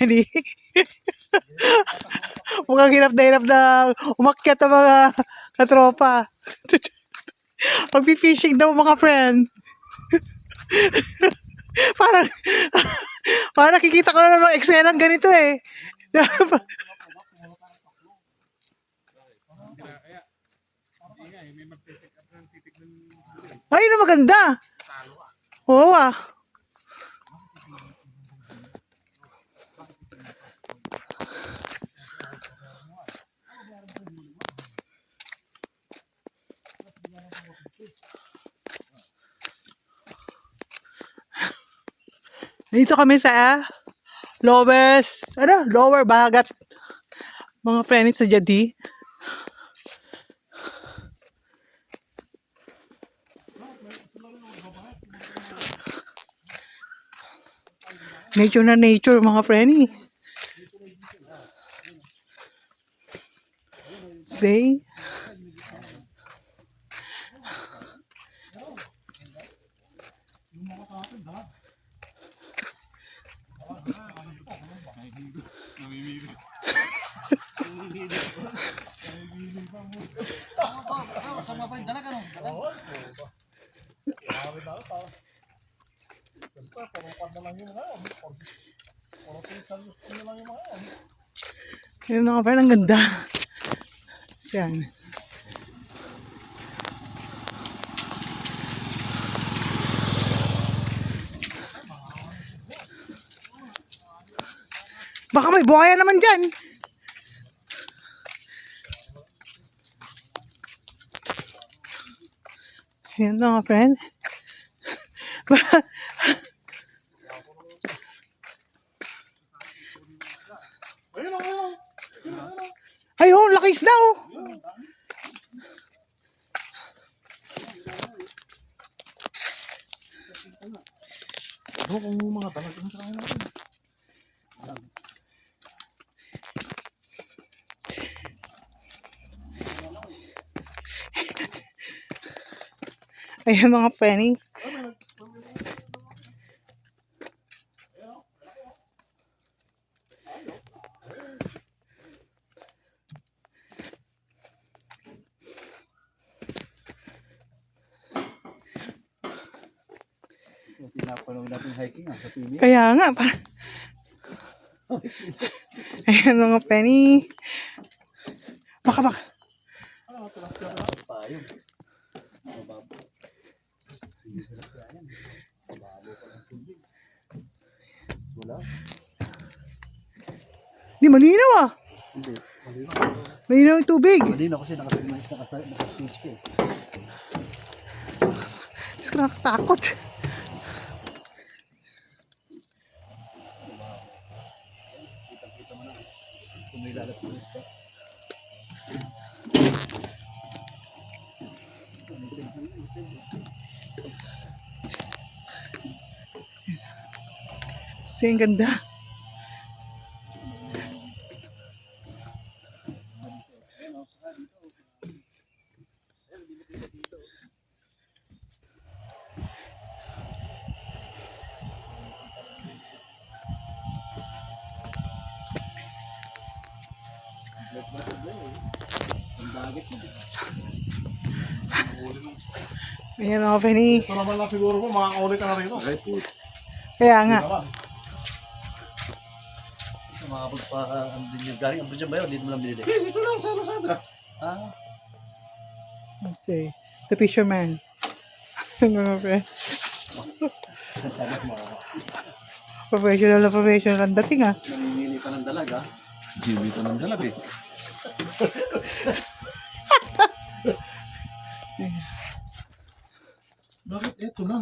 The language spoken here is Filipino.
Hindi. Mukhang hirap na umakyat ang mga katropa. Magpipishing daw mga friend. Parang, parang nakikita ko na ng eksenang ganito eh. Ay, na maganda. Oo ah. Dito kami sa lower Bagat. Mga friends sa Jadi. Nature na nature mga friends. Say. Yun mga friend, ang ganda. Yan. Baka may buhaya naman dyan. Yan mga friend. Ayun, laki isda oh. Kung mga talagang sa kanila. Ayan mga penny. Pinapanood natin hiking sa TV. Kaya nga. Ayan mga penny. Baka. Hindi, malinaw ah. Hindi. Malinaw yung tubig. Malinaw kasi naka-stage ko. Diyos ko, nakatakot. Kita mo na. Kung may lalat ng isda. Ang ganda. Ayan mga penny. Ito naman lang siguro po, makakauli ka na rito. Kaya nga. Makapagpa, galing ang budget ba yun? Dito mo lang binili. Dito lang sa Lazada. Let's say, the fisherman. Mga friend. Professional na professional ang dating ah. Namimili pa ng dalaga. Jimmy pa ng dalag eh. Bakit eto lang?